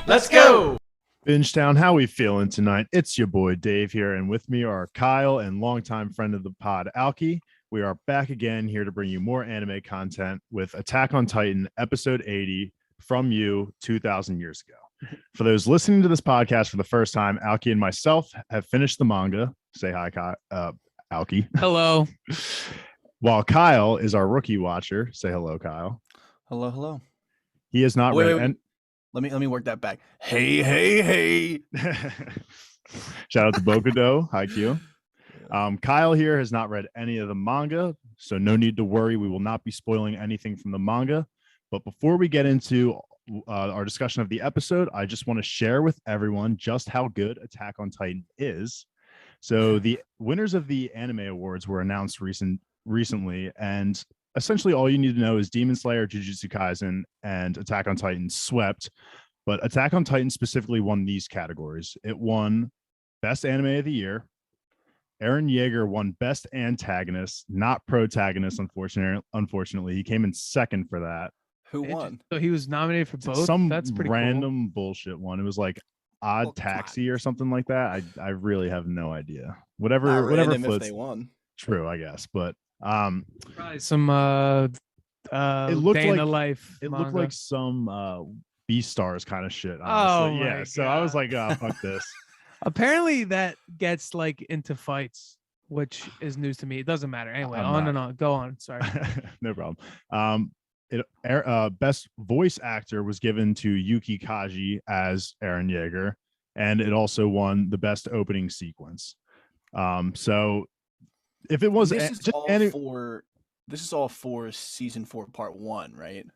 Let's go. Bingetown, how we feeling tonight? It's your boy Dave here, and with me are Kyle and longtime friend of the pod, Alki. We are back again here to bring you more anime content with Attack on Titan, episode 80, from you 2,000 years ago. For those listening to this podcast for the first time, Alki and myself have finished the manga. Say hi, Alki. Hello. While Kyle is our rookie watcher. Say hello, Kyle. Hello, hello. He has not read. Wait. Let me work that back. Hey. Shout out to Bokudo. Hi, Q. Kyle here has not read any of the manga, so no need to worry. We will not be spoiling anything from the manga. But before we get into our discussion of the episode, I just want to share with everyone just how good Attack on Titan is. So the winners of the anime awards were announced recently, and essentially all you need to know is Demon Slayer, Jujutsu Kaisen, and Attack on Titan swept. But Attack on Titan specifically won these categories. It won Best Anime of the Year. Eren Yeager won Best Antagonist, not Protagonist, unfortunately. He came in second for that. Who won? So he was nominated for both? Some That's pretty random bullshit one. It was like Odd Taxi or something like that. I really have no idea. Whatever floats. If they won. True, I guess. But probably some it looked day in like the life. it manga. looked like some Beastars kind of shit. Oh Honestly. my So I was God. like, oh, fuck this. Apparently that gets like into fights, which is news to me. It doesn't matter. Anyway, on. Go on. Sorry. No problem. Best voice actor was given to Yuki Kaji as Eren Yeager, and it also won the best opening sequence. So if it was this is all for season 4 part 1, right?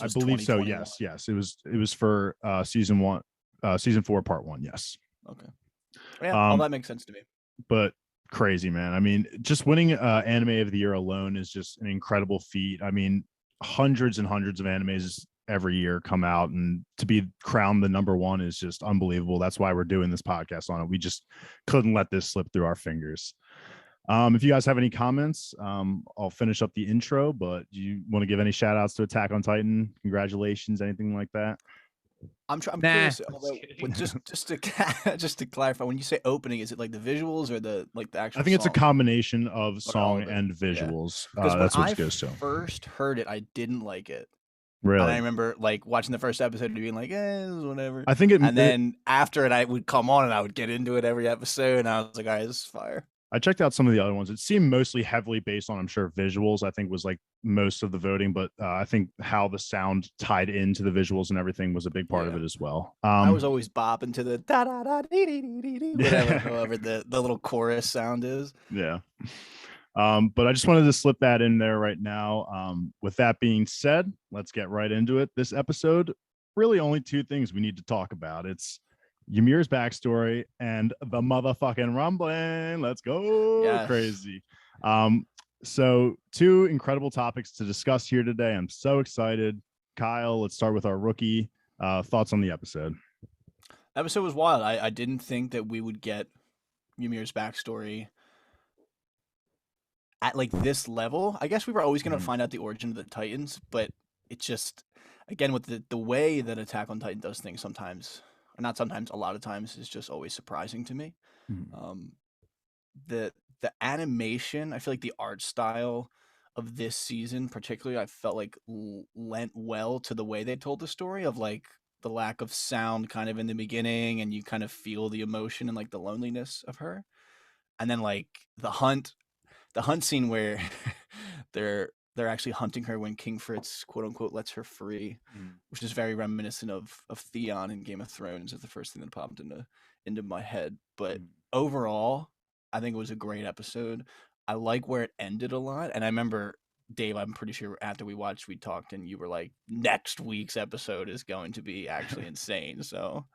I believe so. Yes. It was for season 4 part 1. Yes. Okay. Yeah, all that makes sense to me. But crazy, man. I mean, just winning anime of the year alone is just an incredible feat. I mean, hundreds and hundreds of animes every year come out, and to be crowned the number one is just unbelievable. That's why we're doing this podcast on it. We just couldn't let this slip through our fingers. If you guys have any comments, I'll finish up the intro, but do you want to give any shout outs to Attack on Titan? Congratulations, anything like that? I'm curious. Although, just to clarify, when you say opening, is it like the visuals or the actual? I think it's a song? combination of song and visuals. Because that's what when it goes to. First heard it, I didn't like it. Really? And I remember like watching the first episode and being like, this is whatever. I think then after it, I would come on and I would get into it every episode, and I was like, all right, this is fire. I checked out some of the other ones. It seemed mostly heavily based on, I'm sure, visuals. I think was like most of the voting, but I think how the sound tied into the visuals and everything was a big part of it as well. I was always bopping to the da da da dee dee dee dee, whatever, however the little chorus sound is. Yeah. But I just wanted to slip that in there right now. With that being said, let's get right into it. This episode, really only two things we need to talk about. It's Ymir's backstory and the motherfucking rumbling. Let's go. Yes. Crazy. So two incredible topics to discuss here today. I'm so excited. Kyle, let's start with our rookie. Thoughts on the episode. Episode was wild. I didn't think that we would get Ymir's backstory at like this level. I guess we were always going to find out the origin of the Titans, but it's just, again, with the way that Attack on Titan does things sometimes, or not sometimes, a lot of times, is just always surprising to me. The animation, I feel like the art style of this season particularly, I felt like lent well to the way they told the story, of like the lack of sound kind of in the beginning, and you kind of feel the emotion and like the loneliness of her. And then like the hunt scene where they're actually hunting her when King Fritz, quote unquote, lets her free, which is very reminiscent of Theon in Game of Thrones. Is the first thing that popped into my head. But overall, I think it was a great episode. I like where it ended a lot. And I remember, Dave, I'm pretty sure after we watched, we talked, and you were like, next week's episode is going to be actually insane. So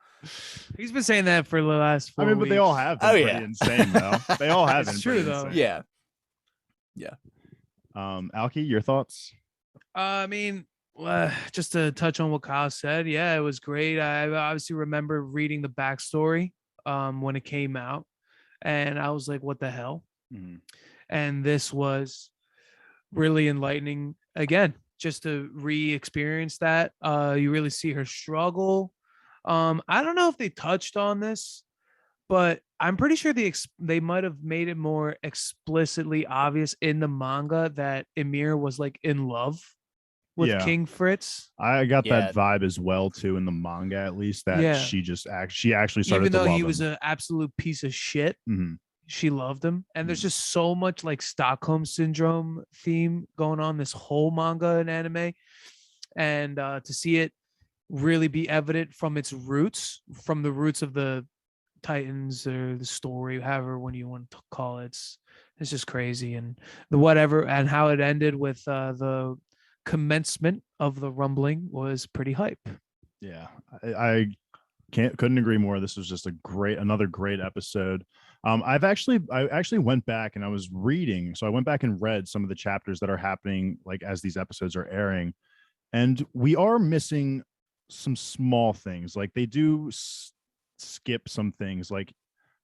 he's been saying that for the last 4 weeks. But they all have been pretty insane, though. They all have been. It's true, though. Insane. Yeah. Alki, your thoughts? I mean, just to touch on what Kyle said, yeah, it was great. I obviously remember reading the backstory when it came out, and I was like, what the hell? And this was really enlightening again, just to re-experience that. You really see her struggle. I don't know if they touched on this, but I'm pretty sure they might have made it more explicitly obvious in the manga that Ymir was like in love with Yeah, King Fritz. I got that Yeah, vibe as well too in the manga, at least that Yeah. she actually started Even to though he love was him. an absolute piece of shit, Mhm. she loved him. And there's Mhm. just so much like Stockholm syndrome theme going on this whole manga and anime. And to see it really be evident from its roots, from the roots of the Titans or the story, however one you want to call it. It's just crazy. And the whatever and how it ended with the commencement of the rumbling was pretty hype. Yeah, I couldn't agree more. This was just another great episode. I actually went back and I was reading, so I went back and read some of the chapters that are happening like as these episodes are airing, and we are missing some small things. Like they do skip some things. Like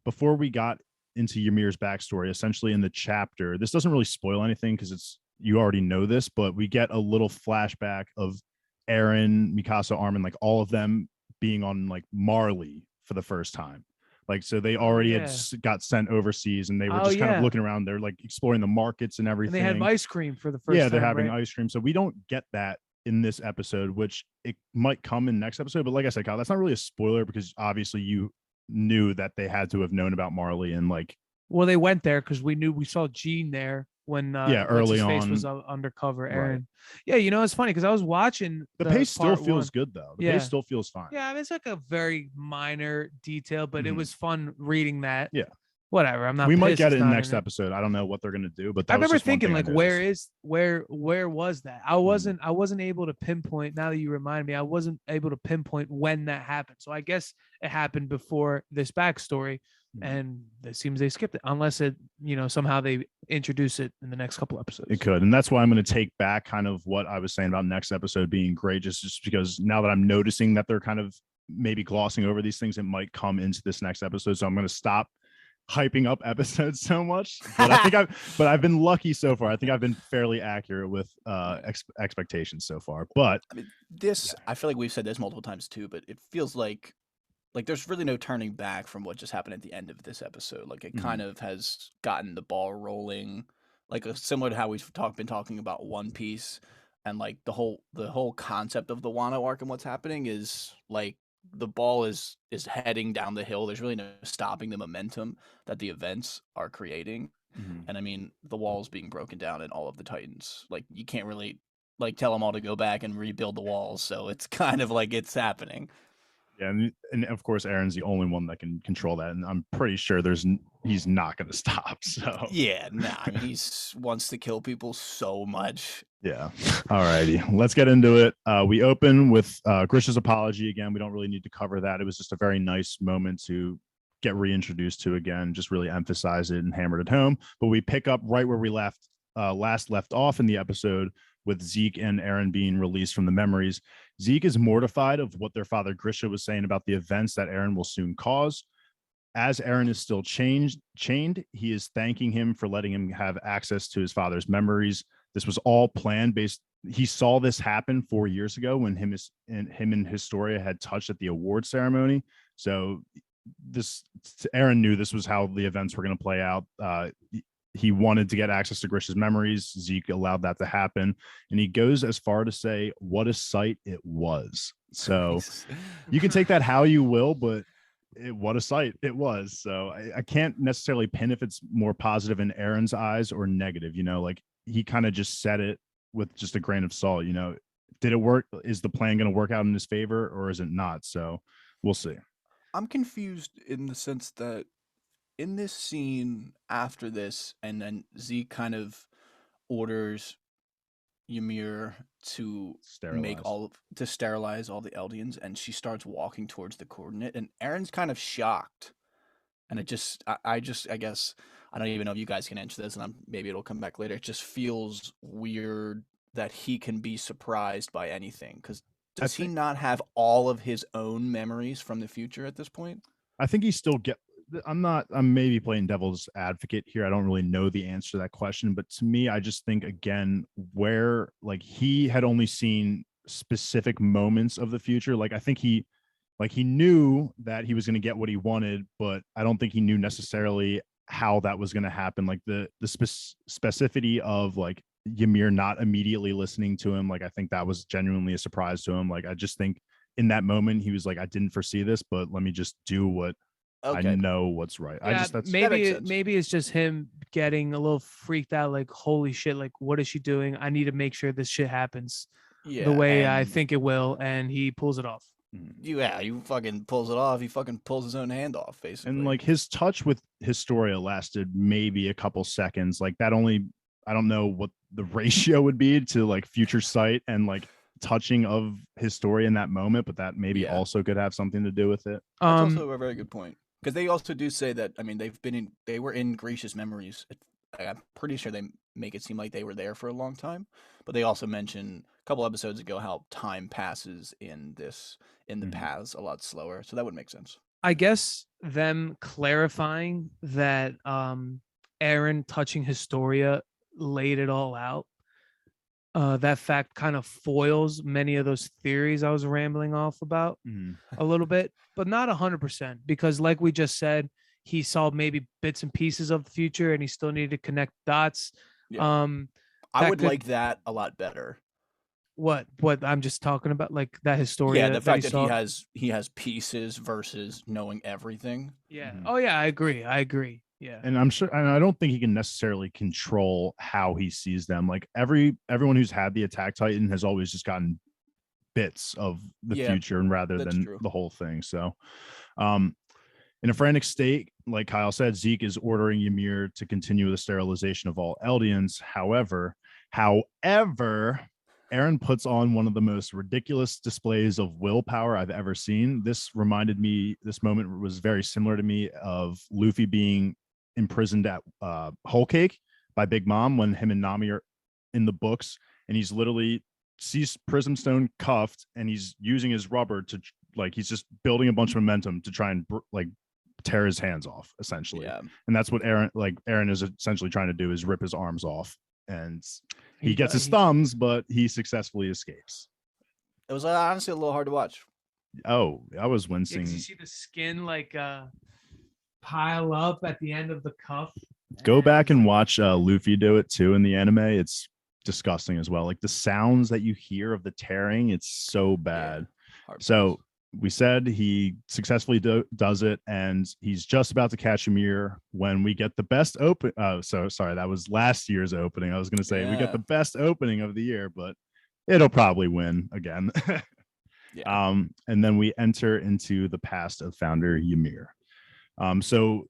before we got into Ymir's backstory, essentially in the chapter, this doesn't really spoil anything because you already know this, but we get a little flashback of Eren, Mikasa, Armin, like all of them being on like Marley for the first time. Like, so they already had got sent overseas and they were just kind of looking around. They're like exploring the markets and everything. And they had ice cream for the first time. They're having right? ice cream. So we don't get that in this episode, which it might come in next episode. But like I said, Kyle, that's not really a spoiler because obviously you knew that they had to have known about Marley and like. Well, they went there because we saw Gene there when early face on was undercover. Eren. Right. Yeah, it's funny because I was watching the pace still feels one. good though. The pace still feels fine. Yeah, I mean, it's like a very minor detail, but it was fun reading that. Yeah. Whatever. I'm not. We might get it in next episode. I don't know what they're gonna do, but I remember thinking like, where was that? I wasn't able to pinpoint. Now that you remind me, I wasn't able to pinpoint when that happened. So I guess it happened before this backstory, and it seems they skipped it, unless it somehow they introduce it in the next couple episodes. It could, and that's why I'm going to take back kind of what I was saying about next episode being great, just because now that I'm noticing that they're kind of maybe glossing over these things, it might come into this next episode. So I'm going to stop hyping up episodes so much, but I think I've been lucky so far. I think I've been fairly accurate with expectations so far. But I mean, I feel like we've said this multiple times too, but it feels like there's really no turning back from what just happened at the end of this episode. Like it kind of has gotten the ball rolling, like similar to how we've been talking about One Piece, and like the whole concept of the Wano arc and what's happening is like the ball is heading down the hill. There's really no stopping the momentum that the events are creating. And I mean, the wall's being broken down in all of the Titans. Like you can't really like tell them all to go back and rebuild the walls. So it's kind of like it's happening. Yeah, and of course, Eren's the only one that can control that, and I'm pretty sure he's not going to stop. So yeah, I mean, he wants to kill people so much. Yeah. All righty, let's get into it. We open with Grisha's apology again. We don't really need to cover that. It was just a very nice moment to get reintroduced to again, just really emphasize it and hammer it home. But we pick up right where we last left off in the episode, with Zeke and Eren being released from the memories. Zeke is mortified of what their father Grisha was saying about the events that Eren will soon cause. As Eren is still chained, he is thanking him for letting him have access to his father's memories. This was all planned he saw this happen 4 years ago when him and Historia had touched at the award ceremony. So Eren knew this was how the events were going to play out. He wanted to get access to Grisha's memories. Zeke allowed that to happen. And he goes as far to say, what a sight it was. So you can take that how you will, but what a sight it was. So I can't necessarily pin if it's more positive in Eren's eyes or negative. Like he kind of just said it with just a grain of salt. Did it work? Is the plan going to work out in his favor or is it not? So we'll see. I'm confused in the sense that in this scene after this, and then Zeke kind of orders Ymir to sterilize all the Eldians, and she starts walking towards the coordinate, and Eren's kind of shocked. And it just, I guess, I don't even know if you guys can answer this, and maybe it'll come back later. It just feels weird that he can be surprised by anything, because does he not have all of his own memories from the future at this point? I think he still I'm maybe playing devil's advocate here. I don't really know the answer to that question, but to me, I just think again, where like he had only seen specific moments of the future. Like I think he Like he knew that he was going to get what he wanted, but I don't think he knew necessarily how that was going to happen. Like the specificity of like Ymir not immediately listening to him. Like I think that was genuinely a surprise to him. Like I just think in that moment he was like, I didn't foresee this, but let me just do what I Okay. know what's right. Yeah, that maybe makes sense. maybe it's just him getting a little freaked out. Like, holy shit! Like, what is she doing? I need to make sure this shit happens Yeah, the way I and think it will, and he pulls it off. you fucking pulls it off. He fucking pulls his own hand off, basically. And like his touch with Historia lasted maybe a couple seconds. Like that only, I don't know what the ratio would be to like future sight and like touching of Historia in that moment, but that maybe also could have something to do with it. That's also a very good point. Because they also do say that, I mean, they were in Grisha's memories. I'm pretty sure they make it seem like they were there for a long time, but they also mention a couple episodes ago how time passes in the paths a lot slower. So that would make sense. I guess them clarifying that Eren touching Historia laid it all out. That fact kind of foils many of those theories I was rambling off about a little bit, but not 100%, because like we just said, he saw maybe bits and pieces of the future and he still needed to connect dots. Yeah. I would like that a lot better. What I'm just talking about, like that Historia. Yeah, the fact that saw. he has pieces versus knowing everything. Yeah. Oh yeah, I agree. Yeah. And I'm sure, and I don't think he can necessarily control how he sees them. Like everyone who's had the Attack Titan has always just gotten bits of the future and rather than the whole thing. So, in a frantic state, like Kyle said, Zeke is ordering Ymir to continue the sterilization of all Eldians. However, Eren puts on one of the most ridiculous displays of willpower I've ever seen. This moment was very similar to me of Luffy being imprisoned at Whole Cake by Big Mom when him and Nami are in the books, and he's literally sees Prismstone cuffed and he's using his rubber to like he's just building a bunch of momentum to try and like tear his hands off essentially. And that's what Eren is essentially trying to do, is rip his arms off, and he gets his thumbs, but he successfully escapes. It was honestly a little hard to watch. Oh, I was wincing. You see the skin like pile up at the end of the cuff. Go back and watch Luffy do it too in the anime. It's disgusting as well. Like the sounds that you hear of the tearing, it's so bad. So we said he successfully does it, and he's just about to catch Ymir when we get the best open. So sorry, that was last year's opening. I was going to say we get the best opening of the year, but it'll probably win again. And then we enter into the past of Founder Ymir. So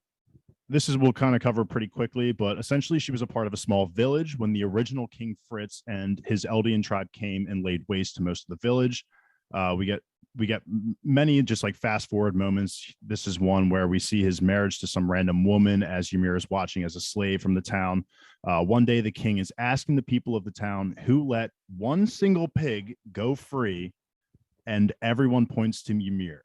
this we'll kind of cover pretty quickly, but essentially she was a part of a small village when the original King Fritz and his Eldian tribe came and laid waste to most of the village. We get many just like fast forward moments. This is one where we see his marriage to some random woman as Ymir is watching as a slave from the town. One day the king is asking the people of the town who let one single pig go free, and everyone points to Ymir.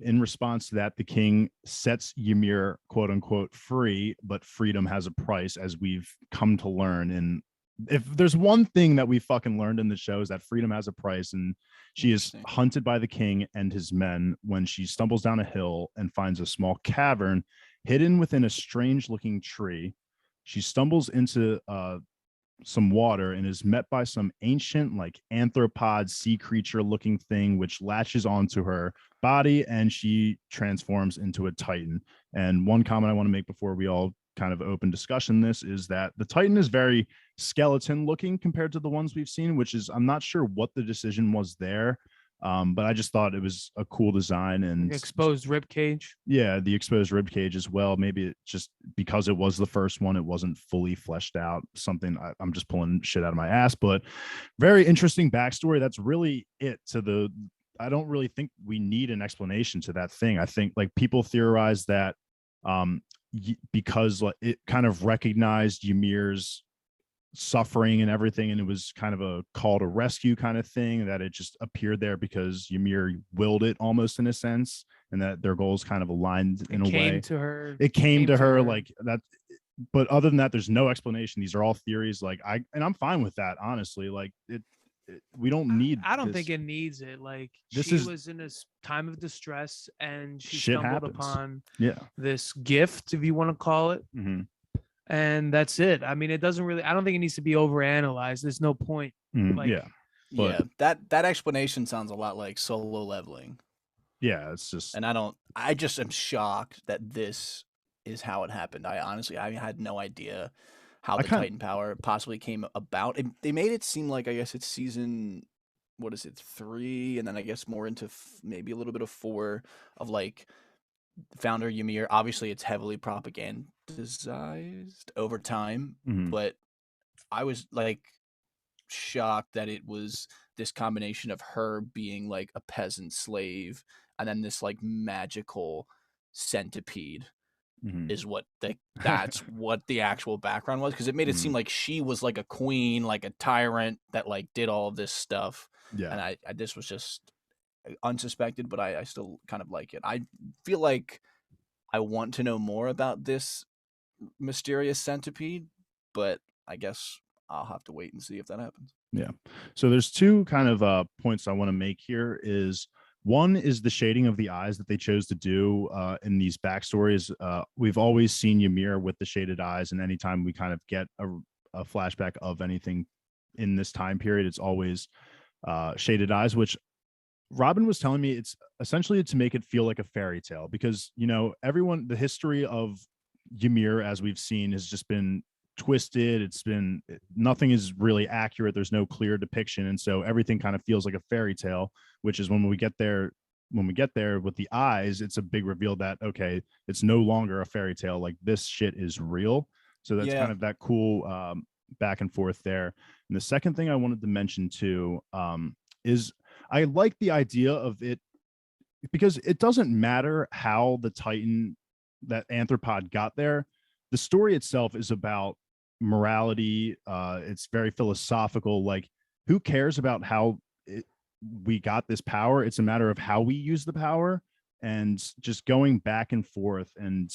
In response to that, the king sets Ymir quote unquote free, but freedom has a price, as we've come to learn. And if there's one thing that we fucking learned in the show, is that freedom has a price, and she is hunted by the king and his men when she stumbles down a hill and finds a small cavern hidden within a strange looking tree. She stumbles into some water and is met by some ancient like anthropod sea creature looking thing, which latches onto her body and she transforms into a Titan. And one comment I want to make before we all kind of open discussion this is that the Titan is very skeleton looking compared to the ones we've seen, which is, I'm not sure what the decision was there. But I just thought it was a cool design and exposed rib cage. Yeah, the exposed rib cage as well. Maybe it just because it was the first one, it wasn't fully fleshed out. Something I'm just pulling shit out of my ass, but very interesting backstory. That's really it to the. I don't really think we need an explanation to that thing. I think like people theorize that because like, it kind of recognized Ymir's suffering and everything, and it was kind of a call to rescue kind of thing, that it just appeared there because Ymir willed it almost in a sense, and that their goals kind of aligned in a way. It came to her like that. But other than that, there's no explanation. These are all theories. Like I'm fine with that, honestly. Like we don't need. I don't this. think it needs it. Like This she is- was in a time of distress and she Shit stumbled happens. upon Yeah. this gift, if you want to call it. Mm-hmm. And that's it. I mean, it doesn't really, I don't think it needs to be overanalyzed. There's no point. Like, Yeah. But- yeah, that explanation sounds a lot like Solo Leveling. Yeah, it's just. And I just am shocked that this is how it happened. I had no idea how the Titan power possibly came about. They made it seem like, I guess it's season, what is it, 3, and then I guess more into maybe a little bit of 4 of like Founder Ymir. Obviously, it's heavily propagandized over time, but I was like shocked that it was this combination of her being like a peasant slave and then this like magical centipede is what that's what the actual background was, because it made it seem like she was like a queen, like a tyrant that like did all of this stuff. Yeah. And I this was just unsuspected, but I still kind of like it. I feel like I want to know more about this mysterious centipede, but I guess I'll have to wait and see if that happens. Yeah. So there's two kind of points I want to make here. Is one is the shading of the eyes that they chose to do in these backstories. We've always seen Ymir with the shaded eyes, and anytime we kind of get a flashback of anything in this time period, it's always shaded eyes, which Robin was telling me it's essentially to make it feel like a fairy tale, because, you know, the history of Ymir, as we've seen, has just been twisted. Nothing is really accurate. There's no clear depiction. And so everything kind of feels like a fairy tale, which is when we get there with the eyes, it's a big reveal that, okay, it's no longer a fairy tale. Like, this shit is real. So that's kind of that cool back and forth there. And the second thing I wanted to mention too is I like the idea of it, because it doesn't matter how the Titan, that anthropod, got there. The story itself is about morality. It's very philosophical. Like, who cares about how we got this power? It's a matter of how we use the power, and just going back and forth, and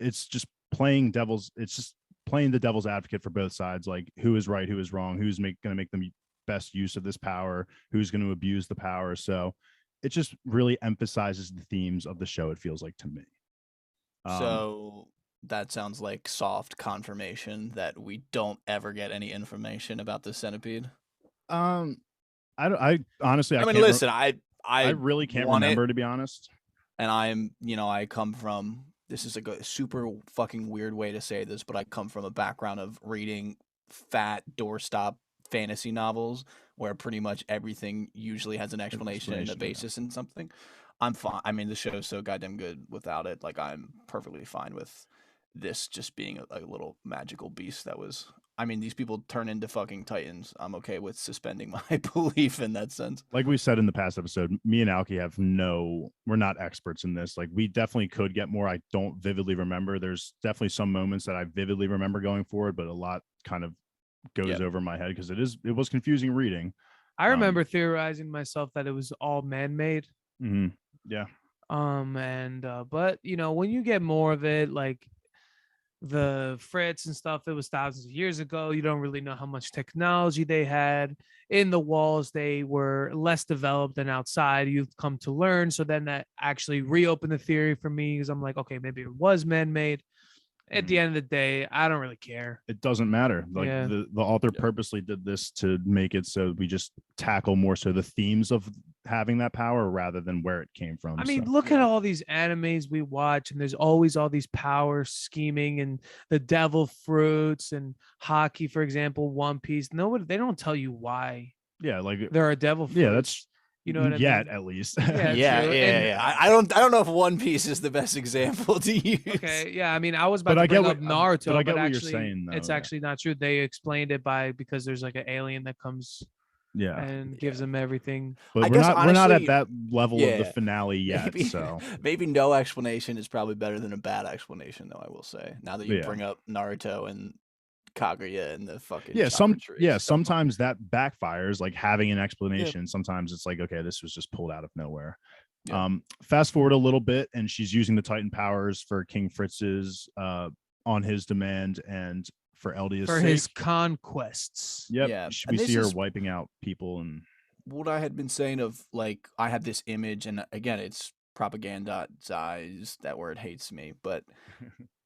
it's just playing the devil's advocate for both sides. Like, who is right, who is wrong, who's going to make the best use of this power, who's going to abuse the power. So it just really emphasizes the themes of the show, it feels like to me. So that sounds like soft confirmation that we don't ever get any information about the centipede. I honestly, I mean, listen, I really can't remember, to be honest. And I come from, this is a super fucking weird way to say this, but I come from a background of reading fat doorstop fantasy novels where pretty much everything usually has an explanation and a basis in something. I'm fine. I mean, the show is so goddamn good without it. Like, I'm perfectly fine with this just being a little magical beast that was. I mean, these people turn into fucking titans. I'm okay with suspending my belief in that sense. Like we said in the past episode, me and Alki we're not experts in this. Like, we definitely could get more. I don't vividly remember. There's definitely some moments that I vividly remember going forward, but a lot kind of goes over my head because it was confusing reading. I remember theorizing myself that it was all man-made. Yeah. But you know, when you get more of it, like the Fritz and stuff, it was thousands of years ago. You don't really know how much technology they had in the walls. They were less developed than outside. You've come to learn. So then that actually reopened the theory for me, because I'm like, okay, maybe it was man-made. At the end of the day, I don't really care. It doesn't matter. Like, the author purposely did this to make it so we just tackle more so the themes of having that power rather than where it came from. I mean, look at all these animes we watch, and there's always all these power scheming and the devil fruits and hockey, for example, One Piece. They don't tell you why. Yeah, like there are devil fruits. Yeah, that's. You know what I mean? At least. Yeah. I don't know if One Piece is the best example to use. Okay, yeah. I mean, I was about to bring up Naruto, but I get what actually, you're saying, though. It's actually not true. They explained it because there's like an alien that comes, and gives them everything. But we're not at that level of the finale yet. Maybe no explanation is probably better than a bad explanation, though. I will say, now that you bring up Naruto and Kaguya and the fucking sometimes that backfires, like having an explanation. Sometimes it's like, okay, this was just pulled out of nowhere. Fast forward a little bit, and she's using the Titan powers for King Fritz's on his demand, and for Eldia's for sake. his conquests. Yep. Yeah, We and see this her is wiping out people and what I had been saying of like I had this image, and again, it's propagandized. That word hates me, but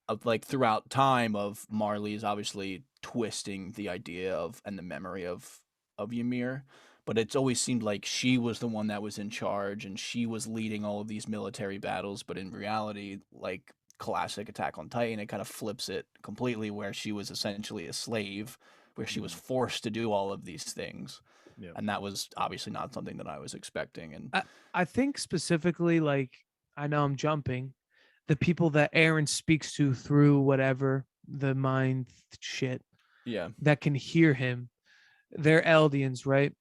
of like throughout time of Marley is obviously twisting the idea of and the memory of Ymir, but it's always seemed like she was the one that was in charge and she was leading all of these military battles, but in reality, like classic Attack on Titan, it kind of flips it completely where she was essentially a slave, where she was forced to do all of these things. yeah. And that was obviously not something that I was expecting. And I think specifically, like, I know I'm jumping, the people that Eren speaks to through whatever the mind shit yeah, that can hear him, they're Eldians, right?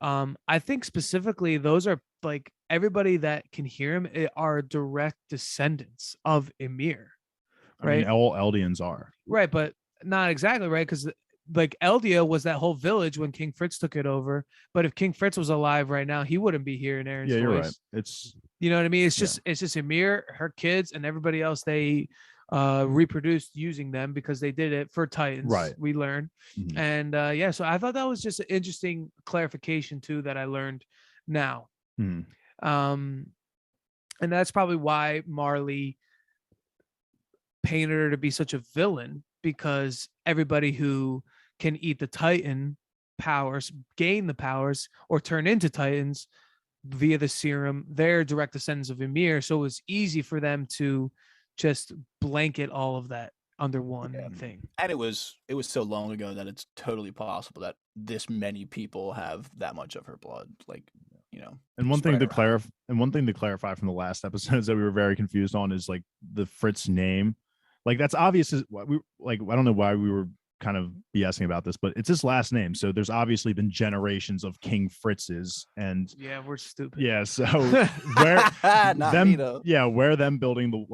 I think specifically those are like everybody that can hear him are direct descendants of Ymir, I mean, right? all Eldians are. Right, but not exactly right because like Eldia was that whole village when King Fritz took it over. But if King Fritz was alive right now, he wouldn't be hearing Eren's Yeah, you're voice. right. It's You know what I mean? It's just Ymir, her kids, and everybody else they reproduced using them because they did it for Titans. Right. We learned. Mhm. And so I thought that was just an interesting clarification too that I learned now. Mhm. And that's probably why Marley painted her to be such a villain, because everybody who can eat the Titan powers, gain the powers, or turn into Titans via the serum, they're direct descendants of Ymir. So it was easy for them to just blanket all of that under one thing. and it was so long ago that it's totally possible that this many people have that much of her blood, like, you know. And one thing spread to around. clarify from the last episodes that we were very confused on is like the Fritz name. Like that's obvious as what we like. I don't know why we were kind of BSing about this, but it's his last name. So there's obviously been generations of King Fritz's, and Yeah, we're stupid. yeah. So where Not them, me, though. yeah, where them building the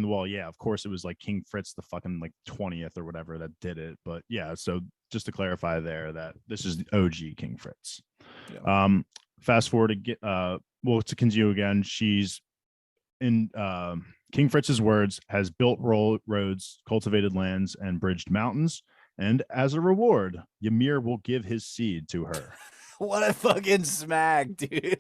wall. Yeah, of course it was like King Fritz, the fucking like 20th or whatever that did it. But yeah, so just to clarify there that this is the OG King Fritz. Yeah. Fast forward to get well to continue again. She's in King Fritz's words, has built roads, cultivated lands, and bridged mountains. And as a reward, Ymir will give his seed to her. What a fucking smack, dude.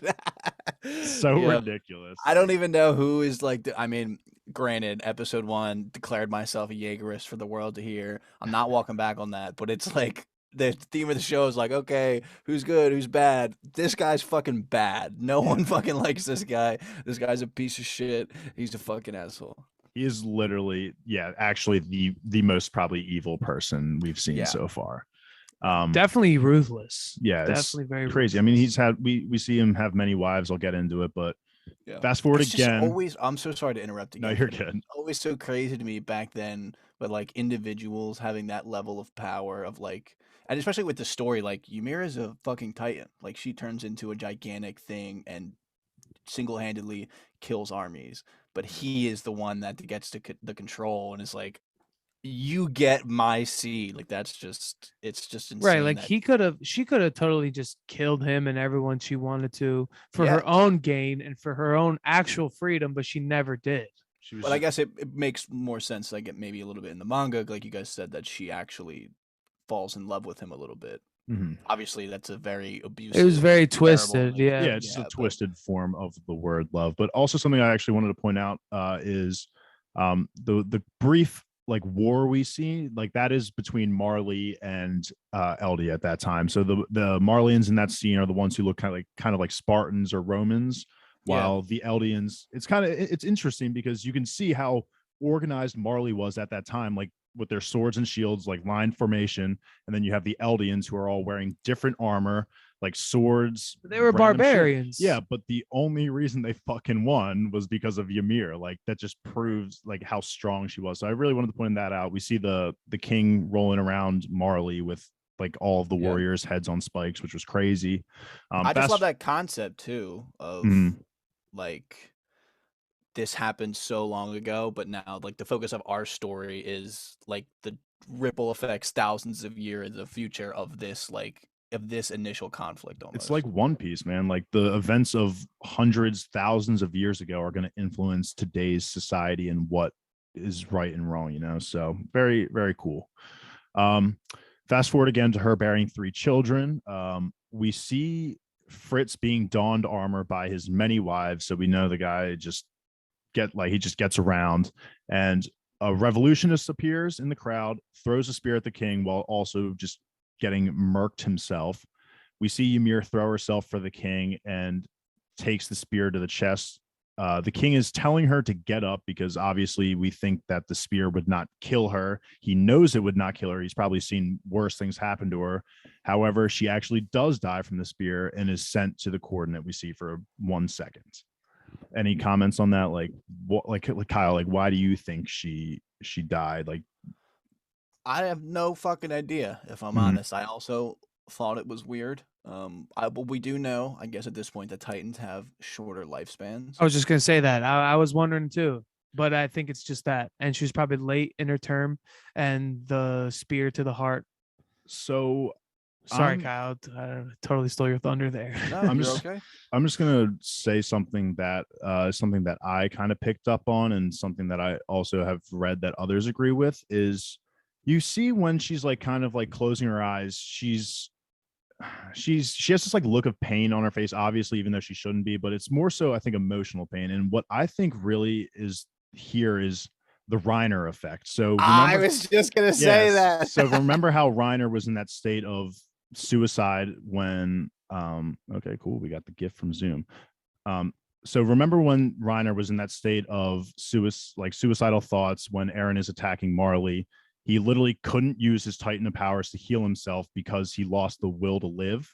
So Yeah. ridiculous. I don't even know who is like, I mean, granted, episode 1 declared myself a Jaegerist for the world to hear. I'm not walking back on that, but it's like the theme of the show is like, okay, who's good, who's bad? This guy's fucking bad. No one fucking likes this guy. This guy's a piece of shit. He's a fucking asshole. He is literally, yeah, actually the most probably evil person we've seen so far. Definitely ruthless. Yeah, definitely very crazy. ruthless. I mean, he's had we see him have many wives. I'll get into it, but Yeah. fast forward It's again. just always, I'm so sorry to interrupt again. No, you're but good. it's always so crazy to me back then, but like individuals having that level of power of like, and especially with the story, like Ymir is a fucking titan. Like she turns into a gigantic thing and single-handedly kills armies, but he is the one that gets to the control and is like, you get my seed. Like that's just, it's just insane. Right, like that, she could have totally just killed him and everyone she wanted to for Yeah. her own gain and for her own actual freedom, but she never did. She was but I guess it makes more sense, like it maybe a little bit in the manga, like you guys said, that she actually falls in love with him a little bit. Mhm. Obviously, that's a very abusive. It was very terrible, twisted. like, Yeah. yeah, it's just a twisted form of the word love. But also something I actually wanted to point out is the brief like war we see, like that is between Marley and Eldia at that time. So the Marleyans in that scene are the ones who look kind of like Spartans or Romans, while the Eldians, it's interesting because you can see how organized Marley was at that time, like with their swords and shields, like line formation, and then you have the Eldians who are all wearing different armor, like swords. They were random shit. barbarians. Yeah, but the only reason they fucking won was because of Ymir. Like that just proves like how strong she was. So I really wanted to point that out. We see the king rolling around Marley with like all of the warriors' heads on spikes, which was crazy. I just love that concept too of like this happened so long ago, but now like the focus of our story is like the ripple effects thousands of years in the future of this initial conflict. Almost. It's like One Piece, man. Like the events of hundreds, thousands of years ago are going to influence today's society and what is right and wrong, you know? So very, very cool. Fast forward again to her bearing 3 children. We see Fritz being donned armor by his many wives, so we know the guy just gets around, and a revolutionist appears in the crowd, throws a spear at the king while also just getting murked himself. We see Ymir throw herself for the king and takes the spear to the chest. The king is telling her to get up because obviously we think that the spear would not kill her. He knows it would not kill her. He's probably seen worse things happen to her. However, she actually does die from the spear and is sent to the coordinate we see for 1 second. Any comments on that? Like, what, like Kyle, like, why do you think she died? Like, I have no fucking idea, if I'm honest. I also thought it was weird. But we do know, I guess, at this point, that Titans have shorter lifespans. I was just gonna say that. I was wondering too, but I think it's just that. And she was probably late in her term, and the spear to the heart. So sorry, Kyle. I totally stole your thunder there. No, I'm you're just okay. I'm just gonna say something that I kind of picked up on, and something that I also have read that others agree with is, you see when she's like kind of like closing her eyes, she has this like look of pain on her face, obviously, even though she shouldn't be, but it's more so I think emotional pain. And what I think really is here is the Reiner effect. So I was just gonna say that. So remember how Reiner was in that state of suicide when okay, cool, we got the gift from Zoom. So remember when Reiner was in that state of suicidal thoughts when Eren is attacking Marley. He literally couldn't use his Titan of powers to heal himself because he lost the will to live.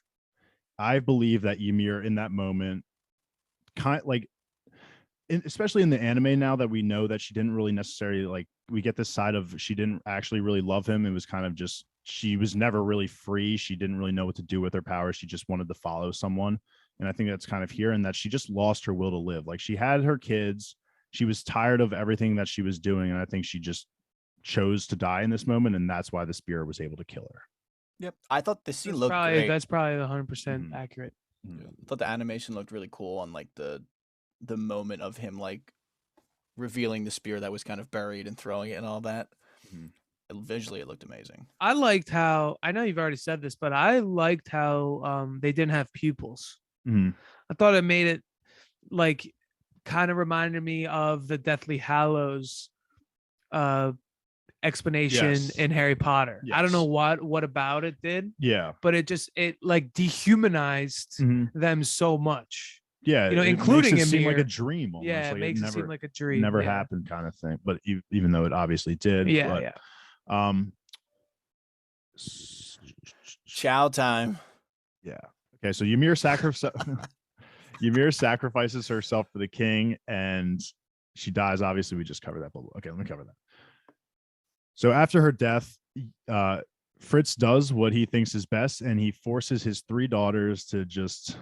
I believe that Ymir in that moment, especially in the anime, now that we know that she didn't really necessarily, like, we get this side of she didn't actually really love him. It was kind of just, she was never really free. She didn't really know what to do with her powers. She just wanted to follow someone. And I think that's kind of here, and that she just lost her will to live. Like, she had her kids. She was tired of everything that she was doing. And I think she just chose to die in this moment, and that's why the spear was able to kill her. Yep, I thought the scene looked great. That's probably 100% accurate. I thought the animation looked really cool on like the moment of him like revealing the spear that was kind of buried and throwing it and all that. Visually, it looked amazing. I liked how, I know you've already said this, but I liked how they didn't have pupils. I thought it made it like kind of reminded me of the Deathly Hallows explanation in Harry Potter. I don't know what about it did, but it like dehumanized them so much. Including it seem like a dream almost. It makes it seem like a dream. Never happened kind of thing, but even though it obviously did. Chow time. Okay, so Ymir sacrifices herself for the king, and she dies. Obviously, we just covered that, but okay, let me cover that. So after her death, Fritz does what he thinks is best, and he forces his 3 daughters to just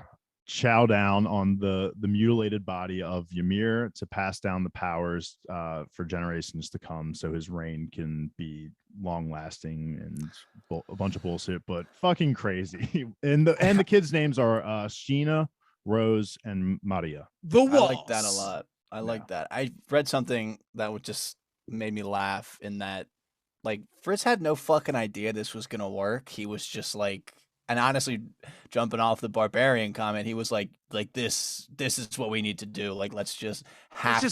chow down on the mutilated body of Ymir to pass down the powers for generations to come, so his reign can be long lasting and a bunch of bullshit, but fucking crazy. And the kids' names are Sheena, Rose, and Maria. I like that a lot. I like that. I read something that would just made me laugh in that, like, Fritz had no fucking idea this was gonna work. He was just like, and honestly, jumping off the barbarian comment, he was like this is what we need to do. Like, let's just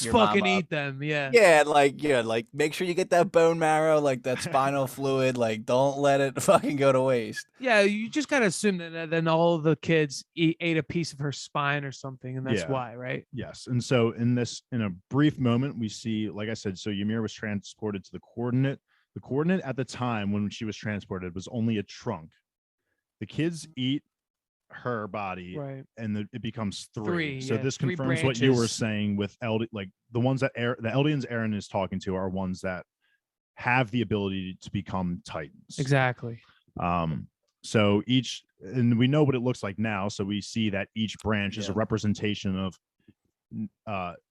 your fucking eat them. Like make sure you get that bone marrow, like that spinal fluid. Like, don't let it fucking go to waste. Yeah, you just gotta assume that then all the kids ate a piece of her spine or something, and that's why, right? Yes. And so in a brief moment, we see, like I said, so Ymir was transported to the coordinate. The coordinate at the time when she was transported was only a trunk. The kids eat her body, and it becomes 3. So this confirms what you were saying with like the ones that the Eldians Eren is talking to are ones that have the ability to become Titans. Exactly. So and we know what it looks like now. So we see that each branch is a representation of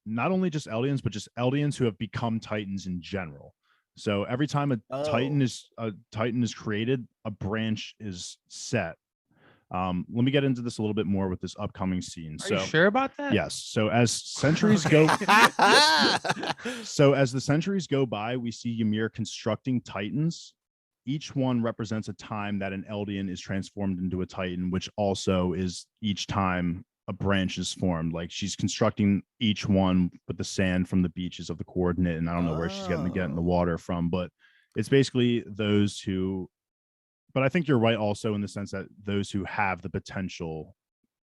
not only just Eldians, but just Eldians who have become Titans in general. So every time a Titan is created, a branch is set. Let me get into this a little bit more with this upcoming scene. Are you sure about that? Yes. So as centuries go, so as the centuries go by, we see Ymir constructing Titans, each one represents a time that an Eldian is transformed into a Titan, which also is each time a branch is formed. Like she's constructing each one with the sand from the beaches of the coordinate, and I don't know where she's getting the water from, but it's basically those who. But I think you're right also in the sense that those who have the potential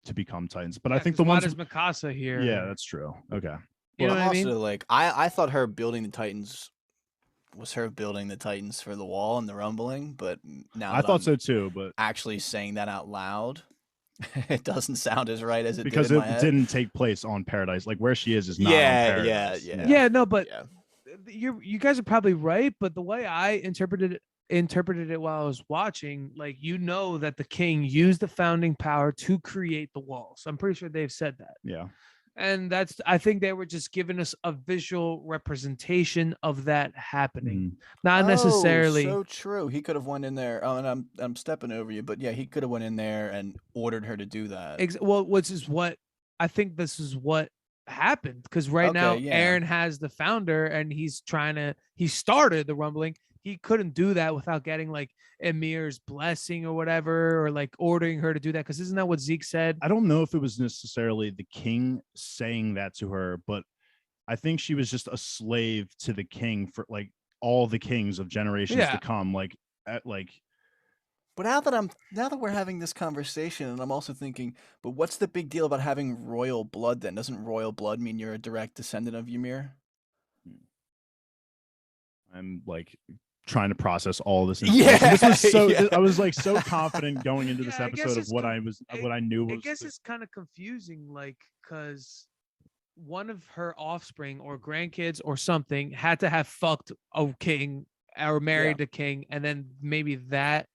to become Titans. But I think the ones. Why does Mikasa here? Yeah, that's true. Okay. You know what I mean? Like I thought her building the Titans was her building the Titans for the wall and the rumbling, but now I thought so too. But actually saying that out loud, it doesn't sound as right as it because did in it my head. didn't take place on Paradise. Like where she is not on Paradise. Yeah. No, but you guys are probably right. But the way I interpreted it while I was watching, like that the king used the founding power to create the wall. So I'm pretty sure they've said that. Yeah. And I think they were just giving us a visual representation of that happening. Not necessarily. So true. He could have went in there. Oh, and I'm stepping over you, but yeah, he could have went in there and ordered her to do that. Well, which is what I think this is what happened. Because now Eren has the founder and he started the rumbling. He couldn't do that without getting like Ymir's blessing or whatever, or like ordering her to do that. Because isn't that what Zeke said? I don't know if it was necessarily the king saying that to her, but I think she was just a slave to the king for like all the kings of generations to come. But now that we're having this conversation, and I'm also thinking, but what's the big deal about having royal blood then? Doesn't royal blood mean you're a direct descendant of Ymir? I'm like trying to process all this information. This was so I was like so confident going into this episode of what I knew was. I guess it's kind of confusing, like, because one of her offspring or grandkids or something had to have fucked a king or married a king, and then maybe that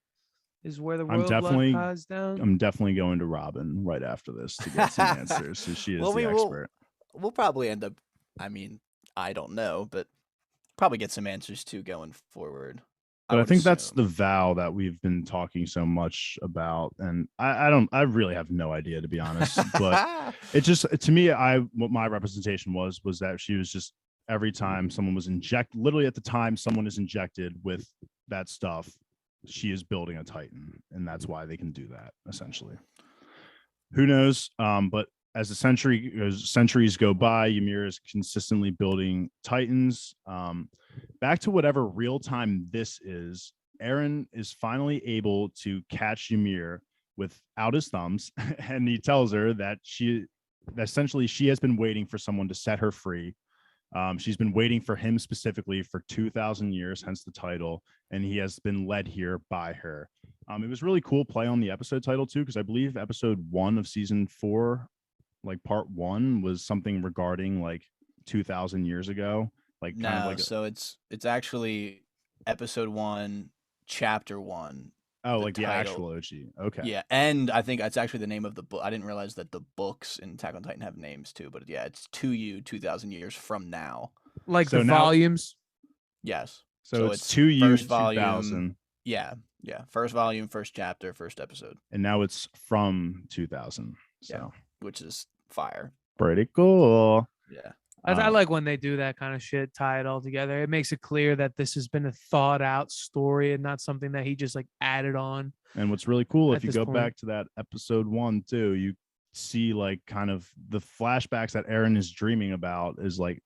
is where the royal blood ties down. I'm definitely going to Robin right after this to get some answers. So she is the expert. We'll probably end up. I mean, I don't know, but probably get some answers too going forward. But I think that's the vow that we've been talking so much about, and I really have no idea, to be honest. But it just, to me, what my representation was that she was just, every time someone was literally at the time someone is injected with that stuff, she is building a Titan, and that's why they can do that essentially. Who knows? But as centuries go by, Ymir is consistently building Titans. Back to whatever real time this is, Eren is finally able to catch Ymir without his thumbs, and he tells her that she has been waiting for someone to set her free. She's been waiting for him specifically for 2,000 years, hence the title, and he has been led here by her. It was really cool play on the episode title too, because I believe episode 1 of season 4, like part 1, was something regarding like 2,000 years ago. So it's actually episode 1, chapter 1. Oh, like the actual OG. Okay. Yeah, and I think it's actually the name of the book. I didn't realize that the books in Attack on Titan have names too, but yeah, it's 2,000 years from now. Like so the volumes? Yes. So it's 2U 2000. Yeah. First volume, first chapter, first episode. And now it's from 2000. So which is fire. Pretty cool. Yeah. I like when they do that kind of shit, tie it all together. It makes it clear that this has been a thought out story and not something that he just like added on. And what's really cool, if you go back to that episode 1 too, you see like kind of the flashbacks that Eren is dreaming about is like,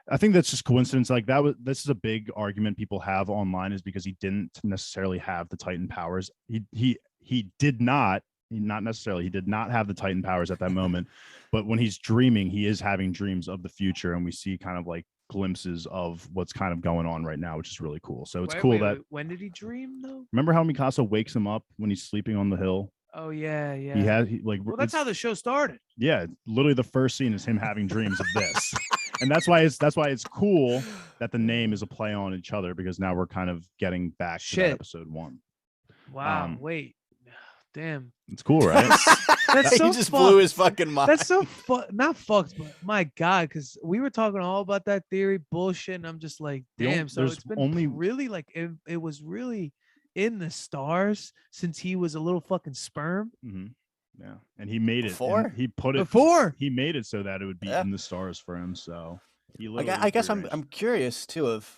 I think that's just coincidence. Like this is a big argument people have online, is because he didn't necessarily have the Titan powers. He did not have the Titan powers at that moment, but when he's dreaming, he is having dreams of the future, and we see kind of like glimpses of what's kind of going on right now, which is really cool. So it's cool that. When did he dream though? Remember how Mikasa wakes him up when he's sleeping on the hill? Oh yeah. Well, that's how the show started. Yeah, literally the first scene is him having dreams of this, and that's why it's cool that the name is a play on each other, because now we're kind of getting back to that episode 1. Wow. Wait. Damn. It's cool, right? That's so he just blew his fucking mind. That's so not fucked, but my God, because we were talking all about that theory bullshit, and I'm just like, damn. So it's been really like it was really in the stars since he was a little fucking sperm. Mm-hmm. Yeah, and he made it. Before? He put it before. He made it so that it would be in the stars for him. So he I guess I'm curious too of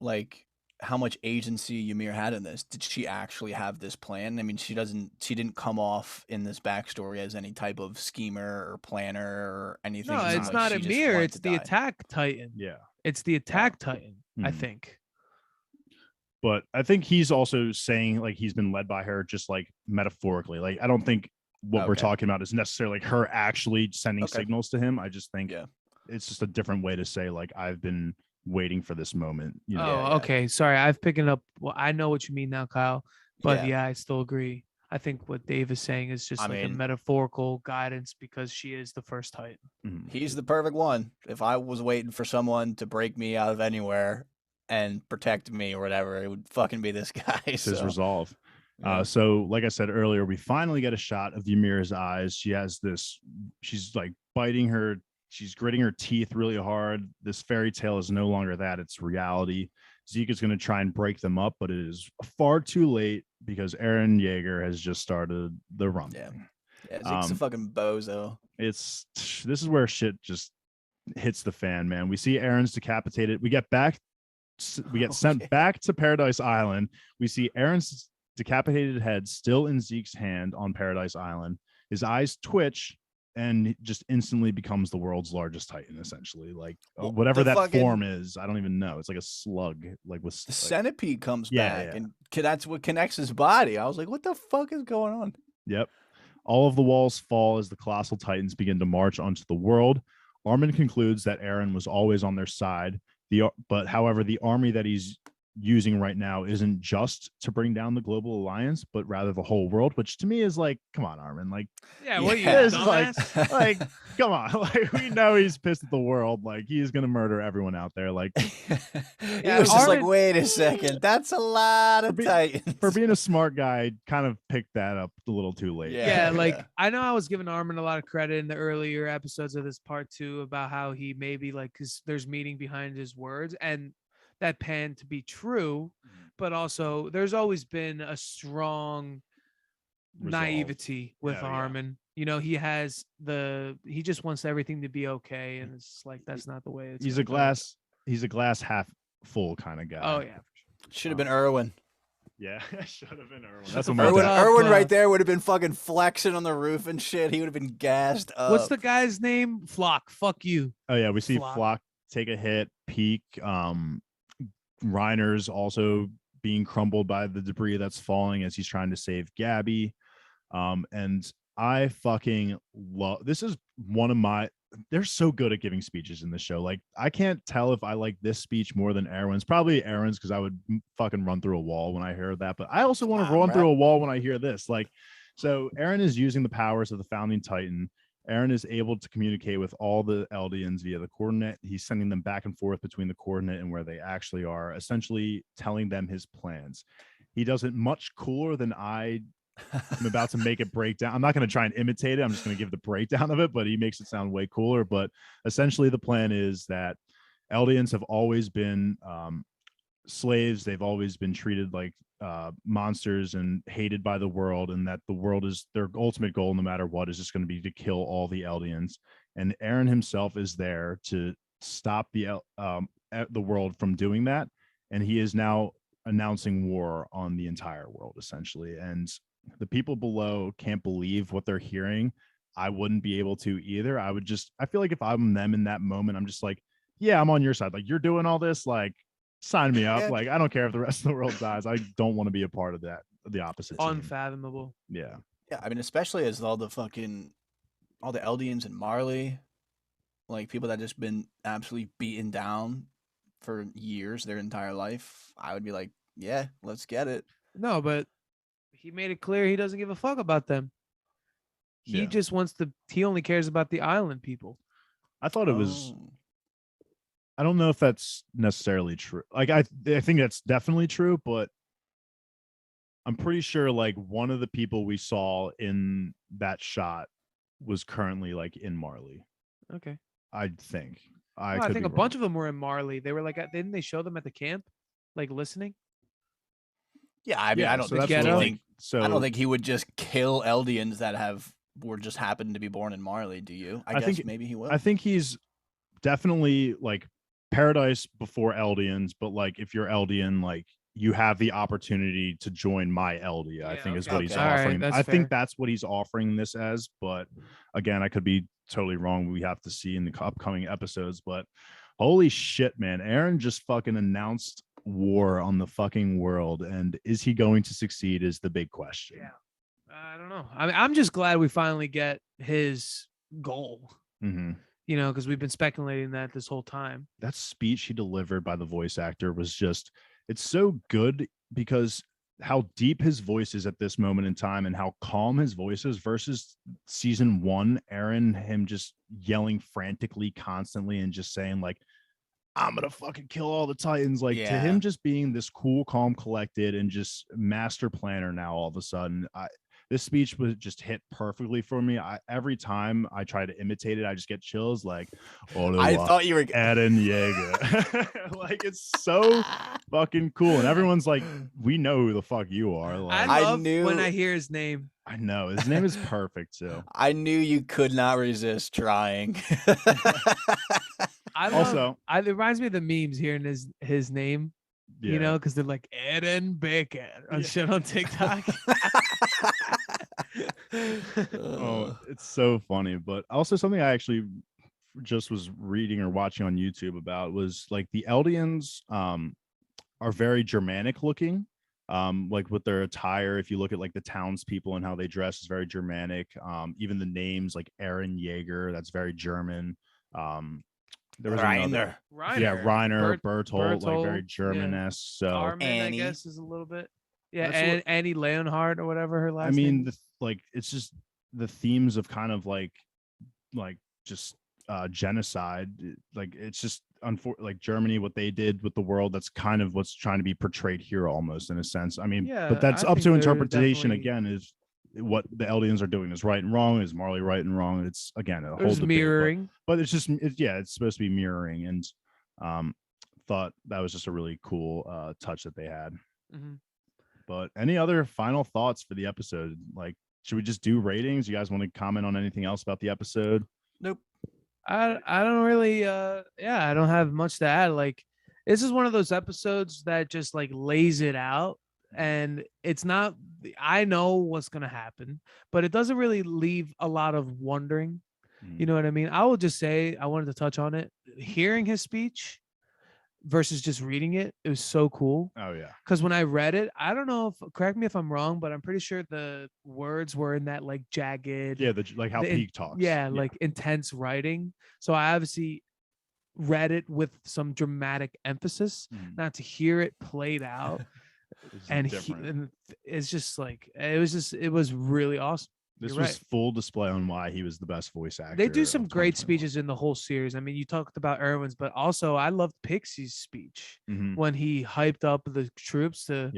like how much agency Ymir had in this. Did she actually have this plan? I mean, she didn't come off in this backstory as any type of schemer or planner or anything. No, It seemed it's like not she just Ymir. wanted It's to the die. Attack Titan. Yeah. It's the Attack Titan, I Mhm. think. But I think he's also saying like he's been led by her, just like metaphorically. Like I don't think what we're Okay. talking about is necessarily like her actually sending Okay. signals to him. I just think Yeah. it's just a different way to say like I've been waiting for this moment. You know? Oh, Yeah. okay. Sorry, I've picking up. Well, I know what you mean now, Kyle. But Yeah. yeah, I still agree. I think what Dave is saying is just I like a mean- metaphorical guidance because she is the first Titan. Mhm. He's the perfect one. If I was waiting for someone to break me out of anywhere and protect me or whatever, it would fucking be this guy. It's his So, resolve. yeah. So like I said earlier, we finally get a shot of Ymir's eyes. She has this, she's like biting her, she's gritting her teeth really hard. This fairy tale is no longer that, it's reality. Zeke is going to try and break them up, but it is far too late because Eren Yeager has just started the rumbling. Yeah, Zeke's a fucking bozo. This is where shit just hits the fan, man. We see Eren's decapitated. We get sent Okay. back to Paradise Island. We see Eren's decapitated head still in Zeke's hand on Paradise Island. His eyes twitch and just instantly becomes the world's largest Titan, essentially. Like Well, whatever the that fucking- form is, I don't even know. It's like a slug, like with The like, centipede comes Yeah, back, yeah. and that's what connects his body. I was like, what the fuck is going on? Yep. All of the walls fall as the colossal titans begin to march onto the world. Armin concludes that Eren was always on their side. But however, the army that he's using right now isn't just to bring down the global alliance, but rather the whole world, which to me is like, come on, Armin. Like, Yeah, what are you, Yeah. This is like- dumbass? like, come on. Like, we know he's pissed at the world. Like, he's gonna murder everyone out there. Like, He Yeah, was just like, Armin- wait a second, that's a lot of Titans. for being a smart guy, kind of picked that up a little too late. Yeah, like yeah. I know I was giving Armin a lot of credit in the earlier episodes of this part 2 about how he maybe like because there's meaning behind his words and that pan to be true, but also there's always been a strong Resolve. naivety with Yeah, yeah. Armin. You know, he he just wants everything to be okay, and it's like that's not the way it's. He's gonna a go. he's a glass half full kind of guy. Oh yeah. Should have been Erwin. Yeah, should have been Erwin. Shut That's the what my fuck Erwin, up, dad. Erwin uh, right there would have been fucking flexing on the roof and shit. He would have been gassed up. What's the guy's name? Flock. Fuck you. Oh yeah, we see Flock. Flock take a hit, peak. Reiner's also being crumbled by the debris that's falling as he's trying to save Gabby. And I fucking love this. Is one of my they're so good at giving speeches in this show. Like I can't tell if I like this speech more than Erwin's. Probably Eren's because I would fucking run through a wall when I heard that. But I also want to run through a wall when I hear this. Like, so Eren is using the powers of the founding Titan. Eren is able to communicate with all the Eldians via the coordinate. He's sending them back and forth between the coordinate and where they actually are, essentially telling them his plans. He does it much cooler than I'm about to make it break down. I'm not going to try and imitate it. I'm just going to give the breakdown of it, but he makes it sound way cooler. But essentially the plan is that Eldians have always been slaves. They've always been treated like monsters and hated by the world, and that the world is their ultimate goal, no matter what, is just going to be to kill all the Eldians. And Eren himself is there to stop the world from doing that. And he is now announcing war on the entire world, essentially. And the people below can't believe what they're hearing. I wouldn't be able to either. I feel like if I'm them in that moment, I'm just like, yeah, I'm on your side. Like, you're doing all this, like, sign me up. Yeah. Like, I don't care if the rest of the world dies. I don't want to be a part of that. The opposite team. Unfathomable. Yeah. Yeah, I mean, especially as all the Eldians and Marley, like people that just been absolutely beaten down for years, their entire life. I would be like, yeah, let's get it. No, but he made it clear he doesn't give a fuck about them. He Yeah. just he only cares about the island people. I thought it was. Oh. I don't know if that's necessarily true. Like, I think that's definitely true, but I'm pretty sure like one of the people we saw in that shot was currently like in Marley. Okay. I think. I think a bunch of them were in Marley. They were like, didn't they show them at the camp, like listening? Yeah, I mean, Yeah, I don't so think that's he what, would like, so I don't think he would just kill Eldians that were just happened to be born in Marley. Do you? I guess think- maybe he will. I think he's definitely like Paradise before Eldians, but like if you're Eldian, like you have the opportunity to join my Eldia, I think is what he's Okay. All right, offering. that's I think fair. that's what he's offering this as, but again, I could be totally wrong. We have to see in the upcoming episodes, but holy shit, man. Eren just fucking announced war on the fucking world, and is he going to succeed is the big question. Yeah. I don't know. I mean, I'm just glad we finally get his goal, Mhm. you know, because we've been speculating that this whole time. That speech he delivered by the voice actor was just, it's so good because how deep his voice is at this moment in time and how calm his voice is versus season 1, Eren, him just yelling frantically constantly and just saying like, I'm gonna fucking kill all the Titans. Like to Yeah. him just being this cool, calm, collected, and just master planner now all of a sudden. This speech was just hit perfectly for me. Every time I try to imitate it, I just get chills. Like, I thought you were Eren Yeager. Like it's so fucking cool, and everyone's like, "We know who the fuck you are." Like, I I love when knew- I hear his name. I know his name is perfect too. I knew you could not resist trying. I love, Also, it reminds me of the memes hearing his name, you know, because they're like Eren Bacon on shit on TikTok. Oh, it's so funny. But also something I actually just was reading or watching on YouTube about was like the Eldians are very Germanic looking. Like with their attire, if you look at like the townspeople and how they dress is very Germanic. Even the names like Eren Yeager, that's very German. There was another, Reiner. Reiner, Bertolt, like very Bertolt, German-esque. So Armin, Annie. I guess, is a little bit. Yeah, That's and what- Annie Leonhardt or whatever her last I mean, name. like it's just the themes of kind of like just genocide. Like it's just like Germany, what they did with the world. That's kind of what's trying to be portrayed here, almost in a sense. I mean, Yeah, but that's I up think to they're interpretation. definitely- Again, is what the Eldians are doing is right and wrong. Is Marley right and wrong? It's again a whole There's debate, mirroring. but it's just it's supposed to be mirroring, and thought that was just a really cool touch that they had. Mhm. But any other final thoughts for the episode? Like, should we just do ratings? You guys want to comment on anything else about the episode? Nope. I don't really I don't have much to add. Like this is one of those episodes that just like lays it out, and it's not, I know what's gonna happen, but it doesn't really leave a lot of wondering. You know what I mean? I will just say, I wanted to touch on it. Hearing his speech versus just reading it, it was so cool. Oh yeah. Because when I read it, I don't know if, correct me if I'm wrong, but I'm pretty sure the words were in that like jagged, Yeah, like how the Peak talks. yeah, like intense writing. So I obviously read it with some dramatic emphasis, not to hear it played out. And it's just like, it was really awesome. This You're was right. full display on why he was the best voice actor. They do some of great 2021. speeches in the whole series. I mean, you talked about Erwin's, but also I loved Pixie's speech when he hyped up the troops to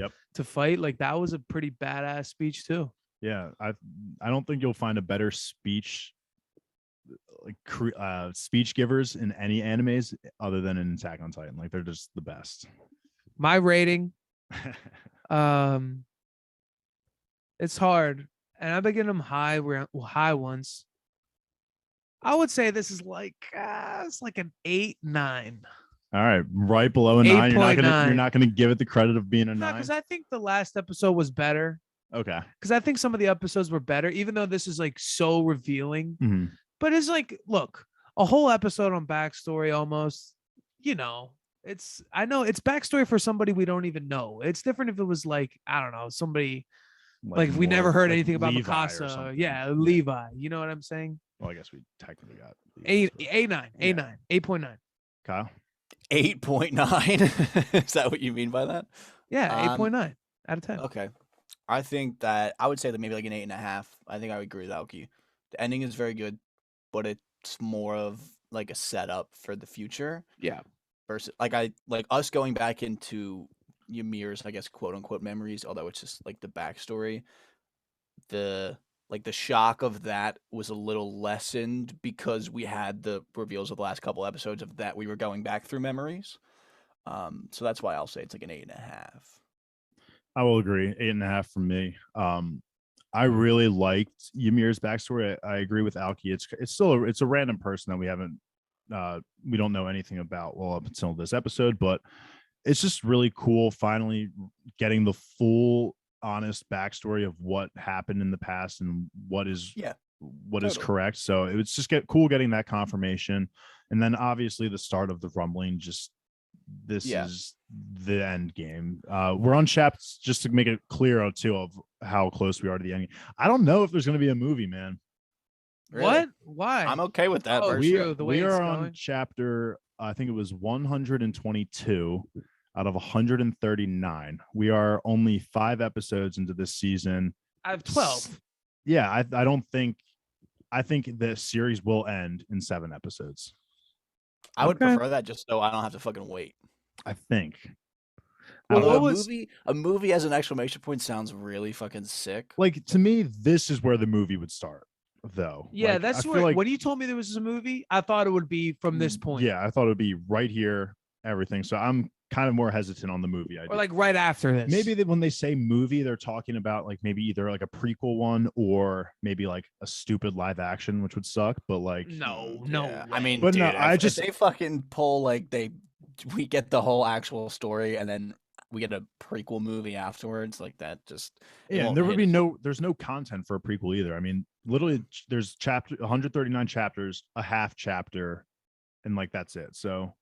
fight. Like that was a pretty badass speech too. Yeah, I don't think you'll find a better speech, like speech givers in any animes other than in Attack on Titan. Like they're just the best. My rating, it's hard, and I've been getting them high ones. I would say this is like it's like an 8-9. All right, right below a 9. You're not gonna give it the credit of being a 9. Because I think the last episode was better. Okay. Because I think some of the episodes were better, even though this is like so revealing. But it's like, look, a whole episode on backstory almost. You know, I know it's backstory for somebody we don't even know. It's different if it was like, I don't know, somebody like if we never heard anything about Mikasa. Yeah, Levi. You know what I'm saying? Well, I guess we technically got 8.9. Kyle? 8.9. Is that what you mean by that? Yeah, 8.9 out of 10. Okay. I think that I would say that maybe like an 8.5. I think I would agree with Alki. The ending is very good, but it's more of like a setup for the future. Yeah. Versus like us going back into Ymir's, I guess, quote unquote memories, although it's just like the backstory. The shock of that was a little lessened because we had the reveals of the last couple episodes of that we were going back through memories. So that's why I'll say it's like an 8.5. I will agree. 8.5 from me. I really liked Ymir's backstory. I agree with Alki. It's still it's a random person that we haven't we don't know anything about up until this episode, but it's just really cool finally getting the full honest backstory of what happened in the past and what is correct. So it was just cool getting that confirmation. And then obviously the start of the rumbling, just this is the end game. We're on chapters, just to make it clear too of how close we are to the end game. I don't know if there's going to be a movie, man. Really? What? Why? I'm okay with that. We are on chapter, I think it was 122 out of 139. We are only 5 episodes into this season. I have 12. Yeah, I think the series will end in 7 episodes. I would prefer that just so I don't have to fucking wait. I think. Well, a movie as an exclamation point sounds really fucking sick. Like, to me, this is where the movie would start, though. Yeah, like, that's where. When you told me there was a movie, I thought it would be from this point. Yeah, I thought it would be right here, everything. So I'm kind of more hesitant on the movie idea. Or like right after this. Maybe when they say movie, they're talking about like maybe either like a prequel one or maybe like a stupid live action, which would suck. But like, no. I mean, but dude, no, if they fucking pull like we get the whole actual story and then we get a prequel movie afterwards, like that. Just and there would be there's no content for a prequel either. I mean, literally, there's 139 chapters, a half chapter, and like that's it. So.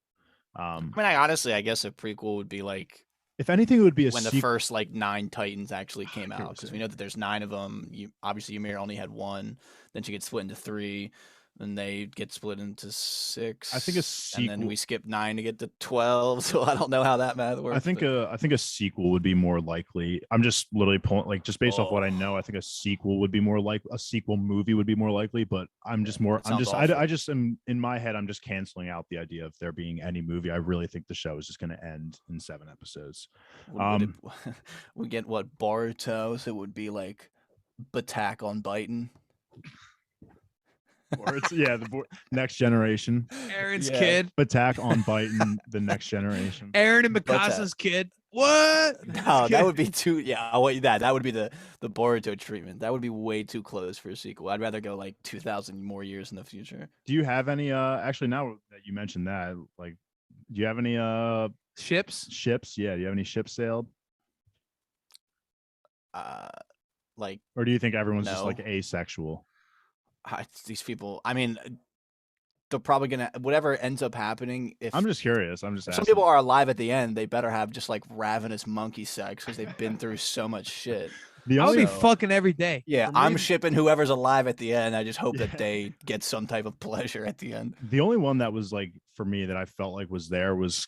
I mean, I guess a prequel would be like, if anything, it would be when the first like 9 Titans actually came out, because we know that there's 9 of them. Obviously Ymir only had 1, then she gets split into 3, then they get split into 6. I think a sequel, and then we skip 9 to get to 12. So I don't know how that math works. I think a sequel would be more likely. I'm just literally pulling, like, just based off what I know. I think a sequel would be more like a sequel movie would be more likely. But I'm just more. I just am in my head. I'm just canceling out the idea of there being any movie. I really think the show is just going to end in 7 episodes. We get what, Boruto? So it would be like Batak on Biting. Or it's the next generation. Eren's kid. Attack on Biting, the next generation. Eren and Mikasa's kid. What? No, that would be too. Yeah, that would be the Boruto treatment. That would be way too close for a sequel. I'd rather go like 2,000 more years in the future. Do you have any? Actually, now that you mentioned that, like, do you have any ships? Ships, yeah. Do you have any ships sailed? Like, or do you think everyone's just like asexual? These people, I mean, they're probably gonna, whatever ends up happening. If I'm just curious, I'm just asking. Some people are alive at the end, they better have just like ravenous monkey sex because they've been through so much shit. I'll be fucking every day. Yeah, I'm shipping whoever's alive at the end. I just hope that they get some type of pleasure at the end. The only one that was like, for me, that I felt like was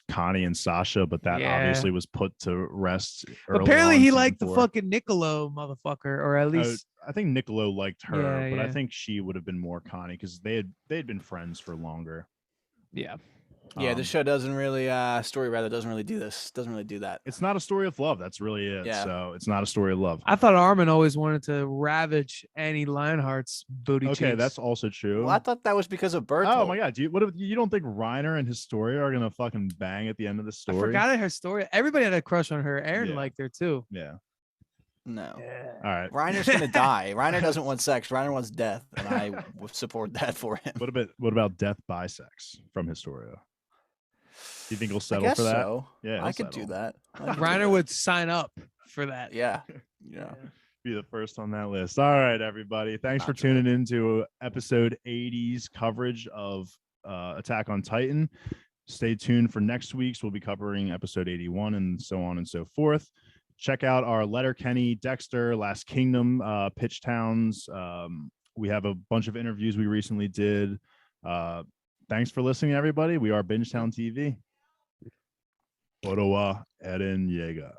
Connie and Sasha, but that obviously was put to rest. Apparently he liked the fucking Niccolo motherfucker, or at least I think Niccolo liked her, but I think she would have been more Connie because they had been friends for longer. Yeah. Yeah, the show doesn't really doesn't really do this. Doesn't really do that. It's not a story of love. That's really it. Yeah. So it's not a story of love. I thought Armin always wanted to ravage Annie Lionheart's booty cheeks. Okay, that's also true. Well, I thought that was because of Bertolt. Oh my god, you don't think Reiner and Historia are gonna fucking bang at the end of the story? I forgot her story. Everybody had a crush on her. Eren liked her too. Yeah. No. Yeah. All right. Reiner's gonna die. Reiner doesn't want sex. Reiner wants death, and I support that for him. What about death by sex from Historia? Do you think he'll settle for that? So. Yeah, I could do that. Reiner would sign up for that. Yeah. Be the first on that list. All right, everybody. Thanks for tuning into episode 80's coverage of Attack on Titan. Stay tuned for next week's. We'll be covering episode 81 and so on and so forth. Check out our Letterkenny, Dexter, Last Kingdom pitch towns. We have a bunch of interviews we recently did. Thanks for listening, everybody. We are BingetownTV. Ottawa, Eren Yeager.